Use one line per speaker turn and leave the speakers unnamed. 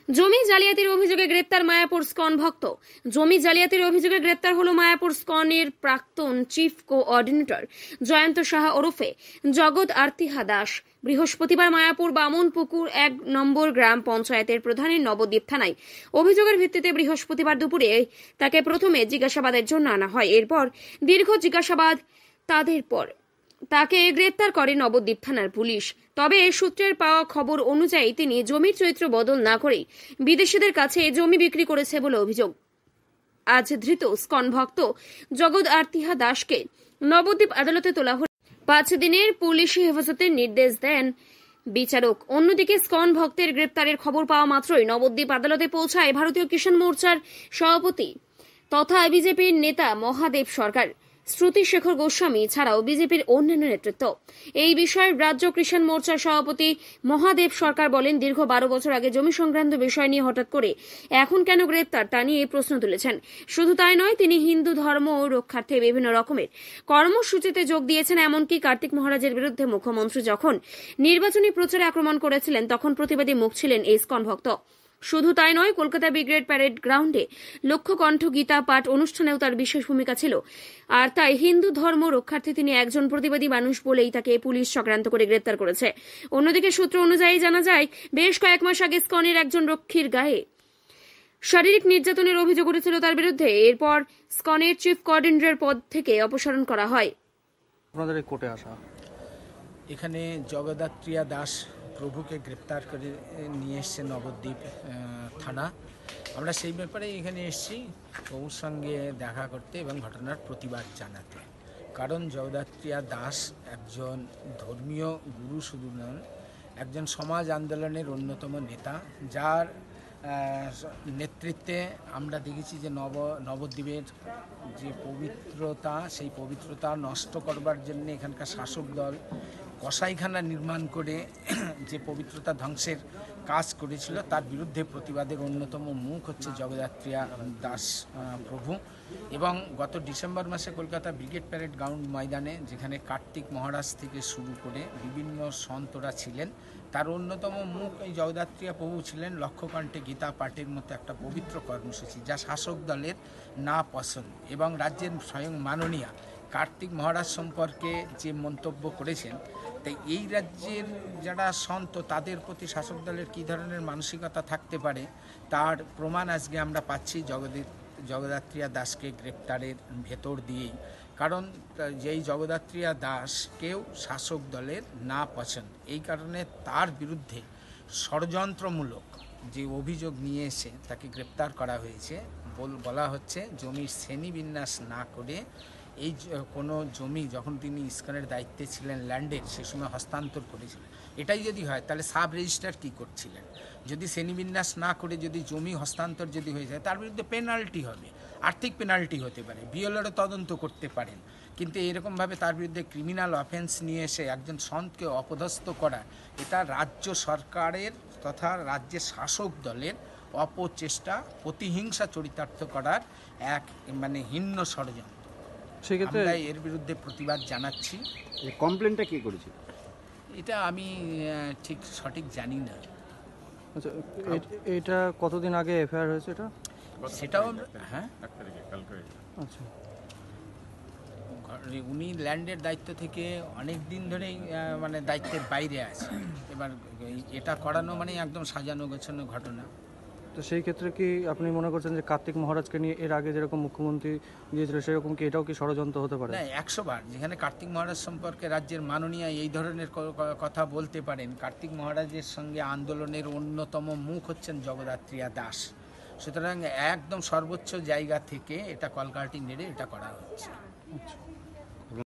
জমি জালিয়াতির অভিযোগে গ্রেপ্তার মায়াপুর স্কন ভক্ত। জমি জালিয়াতির অভিযোগে গ্রেপ্তার হলো মায়াপুর স্কনের প্রাক্তন চিফ কোঅর্ডিনেটর জয়ন্ত সাহা ওরফে জগৎ আর্তিহা দাস। বৃহস্পতিবার মায়াপুর বামনপুকুর 1 নম্বর গ্রাম পঞ্চায়েতের প্রধানের নবদ্বীপ থানায় অভিযোগের ভিত্তিতে বৃহস্পতিবার দুপুরে তাকে প্রথমে জিজ্ঞাসাবাদের জন্য আনা হয়। এরপর দীর্ঘ জিজ্ঞাসাবাদ তাকে গ্রেপ্তার করে নবদ্বীপ থানার পুলিশ। তবে সূত্রের পাওয়া খবর অনুযায়ী তিনি জমির চরিত্র বদল না করে বিদেশিদের কাছে জমি বিক্রি করেছে বলে অভিযোগ। আজ ধৃত স্কন ভক্ত জগৎ আর্তিহা দাসকে নবদ্বীপ আদালতে তোলা হলে 5 দিনের পুলিশি হেফাজতের নির্দেশ দেন বিচারক। অন্যদিকে স্কন ভক্তের গ্রেপ্তারের খবর পাওয়া মাত্রই নবদ্বীপ আদালতে পৌঁছায় ভারতীয় কিষাণ মোর্চার সভাপতি তথা বিজেপির নেতা মহাদেব সরকার, শ্রুতি শেখর গোস্বামী ছাড়াও বিজেপির অন্যান্য নেতৃত্ব। এই বিষয়ে রাজ্য কিষাণ মোর্চার সভাপতি মহাদেব সরকার বলেন, দীর্ঘ 12 বছর আগে জমি সংক্রান্ত বিষয় নিয়ে হঠাৎ করে এখন কেন গ্রেপ্তার তা নিয়ে প্রশ্ন তুলেছেন। শুধু তাই নয়, তিনি হিন্দু ধর্ম রক্ষার্থে বিভিন্ন রকমের কর্মসূচিতে যোগ দিয়েছেন। এমনকি কার্তিক মহারাজের বিরুদ্ধে মুখ্যমন্ত্রী যখন নির্বাচনী প্রচারে আক্রমণ করেছিলেন তখন প্রতিবাদী মুখ ছিলেন এই স্কন ভক্ত। শুধু তাই নয়, কলকাতা ব্রিগেড প্যারেড গ্রাউন্ডে লক্ষ্যকণ্ঠ গীতা পাঠ অনুষ্ঠানেও তার বিশেষ ভূমিকা ছিল। আর তাই হিন্দু ধর্ম রক্ষার্থে তিনি একজন প্রতিবাদী মানুষ বলেই তাকে পুলিশ চক্রান্ত করে গ্রেপ্তার করেছে। অন্যদিকে সূত্র অনুযায়ী জানা যায়, বেশ কয়েক মাস আগে স্কনের একজন রক্ষীর গায়ে শারীরিক নির্যাতনের অভিযোগ উঠেছিল তার বিরুদ্ধে। এরপর স্কনের চিফ কোঅর্ডিনেটর পদ থেকে অপসারণ করা হয়।
আপনাদের কোর্টে আসা
এখানে জগদাত্রিয়া দাস প্রভুকে গ্রেপ্তার করে নিয়ে এসছে নবদ্বীপ থানা। আমরা সেই ব্যাপারে এখানে এসেছি প্রভুর সঙ্গে দেখা করতে এবং ঘটনার প্রতিবাদ জানাতে। কারণ জগদাত্রিয়া দাস একজন ধর্মীয় গুরু শুধু নন, একজন সমাজ আন্দোলনের অন্যতম নেতা, যার নেতৃত্বে আমরা দেখেছি যে নবদ্বীপের যে পবিত্রতা, সেই পবিত্রতা নষ্ট করবার জন্য এখানকার শাসক দল কসাইখানা নির্মাণ করে যে পবিত্রতা ধ্বংসের কাজ করেছিল, তার বিরুদ্ধে প্রতিবাদের অন্যতম মুখ হচ্ছে জগদাত্রিয়া দাস প্রভু। এবং গত ডিসেম্বর মাসে কলকাতা ব্রিগেড প্যারেড গ্রাউন্ড ময়দানে, যেখানে কার্তিক মহারাজ থেকে শুরু করে বিভিন্ন সন্তরা ছিলেন, তার অন্যতম মুখ এই জগদাত্রিয়া প্রভু ছিলেন। লক্ষ্যকণ্ঠে গীতা পাঠের মতো একটা পবিত্র কর্মসূচি, যা শাসক দলের না পছন্দ। এবং রাজ্যের স্বয়ং মাননীয়া কার্তিক মহারাজ সম্পর্কে যে মন্তব্য করেছেন, তাই এই রাজ্যের যারা সন্ত তাদের প্রতি শাসক দলের কী ধরনের মানসিকতা থাকতে পারে তার প্রমাণ আজকে আমরা পাচ্ছি জগদাত্রিয়া দাসকে গ্রেপ্তারের ভেতর দিয়েই। কারণ যেই জগদাত্রিয়া দাসকেও শাসক দলের না পছন্দ, এই কারণে তার বিরুদ্ধে ষড়যন্ত্রমূলক যে অভিযোগ নিয়ে এসে তাকে গ্রেপ্তার করা হয়েছে। বলা হচ্ছে জমির শ্রেণীবিন্যাস না করে এই কোনো জমি যখন তিনি ইস্কনের দায়িত্বে ছিলেন ল্যান্ডের, সে সময় হস্তান্তর করেছিলেন। এটাই যদি হয় তাহলে সাব রেজিস্ট্রার কী করছিলেন? যদি শ্রেণীবিন্যাস না করে যদি জমি হস্তান্তর যদি হয়ে যায়, তার বিরুদ্ধে পেনাল্টি হবে, আর্থিক পেনাল্টি হতে পারে, বিএলআরও তদন্ত করতে পারেন। কিন্তু এরকমভাবে তার বিরুদ্ধে ক্রিমিনাল অফেন্স নিয়ে এসে একজন সন্তকে অপদস্থ করা, এটা রাজ্য সরকারের তথা রাজ্যের শাসক দলের অপচেষ্টা, প্রতিহিংসা চরিতার্থ করার এক হীন ষড়যন্ত্র। সেক্ষেত্রে আমরা এর বিরুদ্ধে প্রতিবাদ জানাচ্ছি।
এই কমপ্লেনটা কে করেছিল
এটা আমি ঠিক সঠিক জানি না।
আচ্ছা, এটা কতদিন আগে এফআইআর হয়েছে?
সেটাও হ্যাঁ,
আচ্ছা,
উনি ল্যান্ডের দায়িত্ব থেকে অনেক দিন ধরেই দায়িত্বের বাইরে আছে। এবার এটা করানো একদম সাজানো গোছানো ঘটনা।
তো সেই ক্ষেত্রে কি আপনি মনে করছেন যে কার্তিক মহারাজকে নিয়ে এর আগে যেরকম মুখ্যমন্ত্রী দিয়েছিল সেরকম কি এটাও কি ষড়যন্ত্র হতে পারে?
না, 100 বার। যেখানে কার্তিক মহারাজ সম্পর্কে রাজ্যের মাননীয়া এই ধরনের কথা বলতে পারেন, কার্তিক মহারাজের সঙ্গে আন্দোলনের অন্যতম মুখ হচ্ছেন জগদাত্রিয়া দাস। সুতরাং একদম সর্বোচ্চ জায়গা থেকে এটা কলকাঠি নেড়ে এটা করা হচ্ছে।
আচ্ছা।